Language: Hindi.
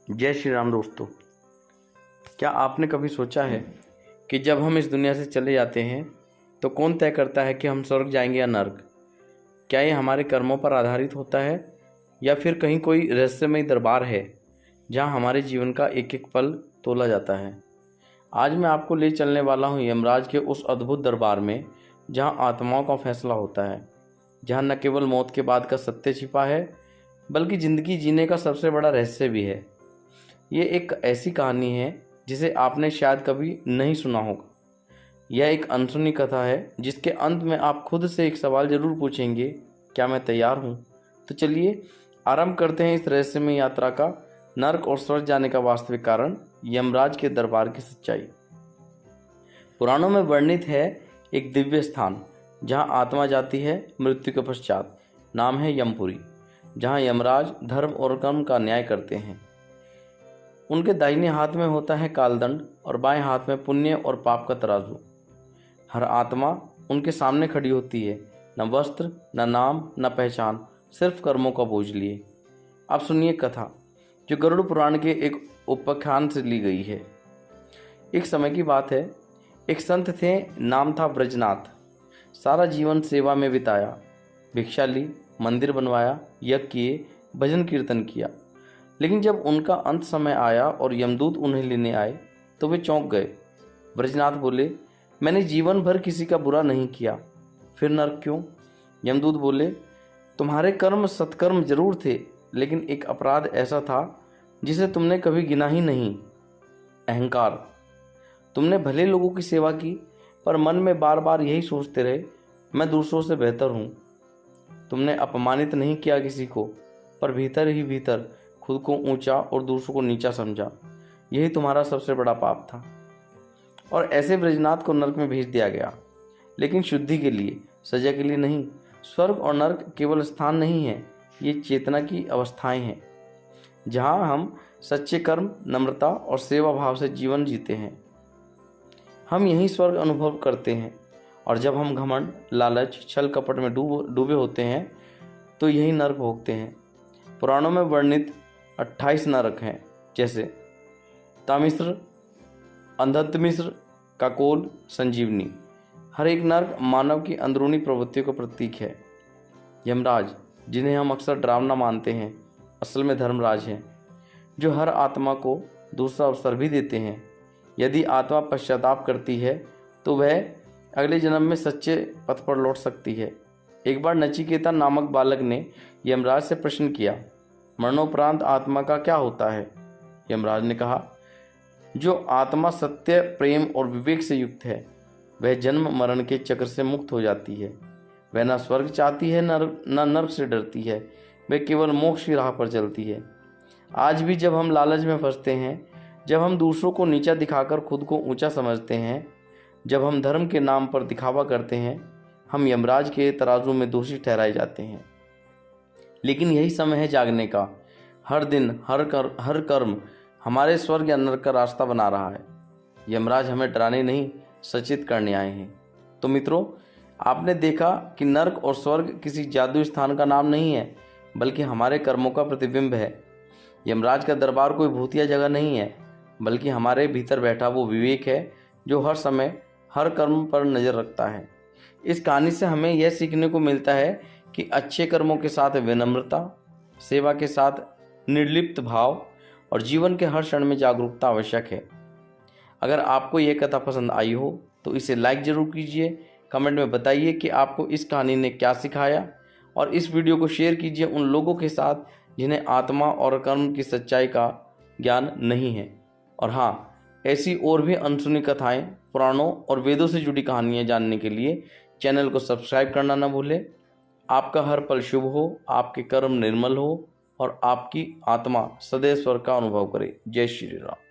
जय श्री राम दोस्तों। क्या आपने कभी सोचा है कि जब हम इस दुनिया से चले जाते हैं तो कौन तय करता है कि हम स्वर्ग जाएंगे या नर्क? क्या ये हमारे कर्मों पर आधारित होता है या फिर कहीं कोई रहस्यमय दरबार है जहां हमारे जीवन का एक एक पल तोला जाता है? आज मैं आपको ले चलने वाला हूं यमराज के उस अद्भुत दरबार में जहां आत्माओं का फैसला होता है, जहां न केवल मौत के बाद का सत्य छिपा है बल्कि ज़िंदगी जीने का सबसे बड़ा रहस्य भी है। ये एक ऐसी कहानी है जिसे आपने शायद कभी नहीं सुना होगा। यह एक अनसुनी कथा है जिसके अंत में आप खुद से एक सवाल जरूर पूछेंगे, क्या मैं तैयार हूँ? तो चलिए आरंभ करते हैं इस रहस्यमय यात्रा का, नर्क और स्वर्ग जाने का वास्तविक कारण, यमराज के दरबार की सच्चाई। पुराणों में वर्णित है एक दिव्य स्थान जहाँ आत्मा जाती है मृत्यु के पश्चात। नाम है यमपुरी, जहाँ यमराज धर्म और कर्म का न्याय करते हैं। उनके दाहिने हाथ में होता है कालदंड और बाएं हाथ में पुण्य और पाप का तराजू। हर आत्मा उनके सामने खड़ी होती है, न वस्त्र, न नाम, न पहचान, सिर्फ कर्मों का बोझ लिए। अब सुनिए कथा, जो गरुड़ पुराण के एक उपाख्यान से ली गई है। एक समय की बात है, एक संत थे, नाम था ब्रजनाथ। सारा जीवन सेवा में बिताया, भिक्षा ली, मंदिर बनवाया, यज्ञ किए, भजन कीर्तन किया। लेकिन जब उनका अंत समय आया और यमदूत उन्हें लेने आए तो वे चौंक गए। ब्रजनाथ बोले, मैंने जीवन भर किसी का बुरा नहीं किया, फिर नर्क क्यों? यमदूत बोले, तुम्हारे कर्म सत्कर्म जरूर थे, लेकिन एक अपराध ऐसा था जिसे तुमने कभी गिना ही नहीं, अहंकार। तुमने भले लोगों की सेवा की, पर मन में बार बार यही सोचते रहे, मैं दूसरों से बेहतर हूँ। तुमने अपमानित नहीं किया किसी को, पर भीतर ही भीतर खुद को ऊंचा और दूसरों को नीचा समझा। यही तुम्हारा सबसे बड़ा पाप था। और ऐसे ब्रजनाथ को नरक में भेज दिया गया, लेकिन शुद्धि के लिए, सजा के लिए नहीं। स्वर्ग और नरक केवल स्थान नहीं है, ये चेतना की अवस्थाएं हैं जहां हम सच्चे कर्म, नम्रता और सेवा भाव से जीवन जीते हैं। हम यही स्वर्ग अनुभव करते हैं, और जब हम घमंड, लालच, छल कपट में डूबे होते हैं तो यही नरक भोगते हैं। पुराणों में वर्णित 28 नरक हैं, जैसे तामिश्र, अंधतमिश्र, काकोल, संजीवनी। हर एक नरक मानव की अंदरूनी प्रवृत्तियों का प्रतीक है। यमराज, जिन्हें हम अक्सर डरावना मानते हैं, असल में धर्मराज हैं, जो हर आत्मा को दूसरा अवसर भी देते हैं। यदि आत्मा पश्चाताप करती है तो वह अगले जन्म में सच्चे पथ पर लौट सकती है। एक बार नचिकेता नामक बालक ने यमराज से प्रश्न किया, मरणोपरांत आत्मा का क्या होता है? यमराज ने कहा, जो आत्मा सत्य, प्रेम और विवेक से युक्त है वह जन्म मरण के चक्र से मुक्त हो जाती है। वह न स्वर्ग चाहती है, न नर्क से डरती है, वह केवल मोक्ष की राह पर चलती है। आज भी जब हम लालच में फंसते हैं, जब हम दूसरों को नीचा दिखाकर खुद को ऊंचा समझते हैं, जब हम धर्म के नाम पर दिखावा करते हैं, हम यमराज के तराजू में दोषी ठहराए जाते हैं। लेकिन यही समय है जागने का। हर दिन, हर कर्म हमारे स्वर्ग या नरक का रास्ता बना रहा है। यमराज हमें डराने नहीं, सचेत करने आए हैं। तो मित्रों, आपने देखा कि नरक और स्वर्ग किसी जादुई स्थान का नाम नहीं है, बल्कि हमारे कर्मों का प्रतिबिंब है। यमराज का दरबार कोई भूतिया जगह नहीं है, बल्कि हमारे भीतर बैठा वो विवेक है जो हर समय हर कर्म पर नज़र रखता है। इस कहानी से हमें यह सीखने को मिलता है कि अच्छे कर्मों के साथ विनम्रता, सेवा के साथ निर्लिप्त भाव और जीवन के हर क्षण में जागरूकता आवश्यक है। अगर आपको यह कथा पसंद आई हो तो इसे लाइक ज़रूर कीजिए, कमेंट में बताइए कि आपको इस कहानी ने क्या सिखाया, और इस वीडियो को शेयर कीजिए उन लोगों के साथ जिन्हें आत्मा और कर्म की सच्चाई का ज्ञान नहीं है। और हाँ, ऐसी और भी अनसुनी कथाएं, पुराणों और वेदों से जुड़ी कहानियां जानने के लिए चैनल को सब्सक्राइब करना न भूलें। आपका हर पल शुभ हो, आपके कर्म निर्मल हो और आपकी आत्मा सदैव स्वर्ग का अनुभव करे। जय श्री राम।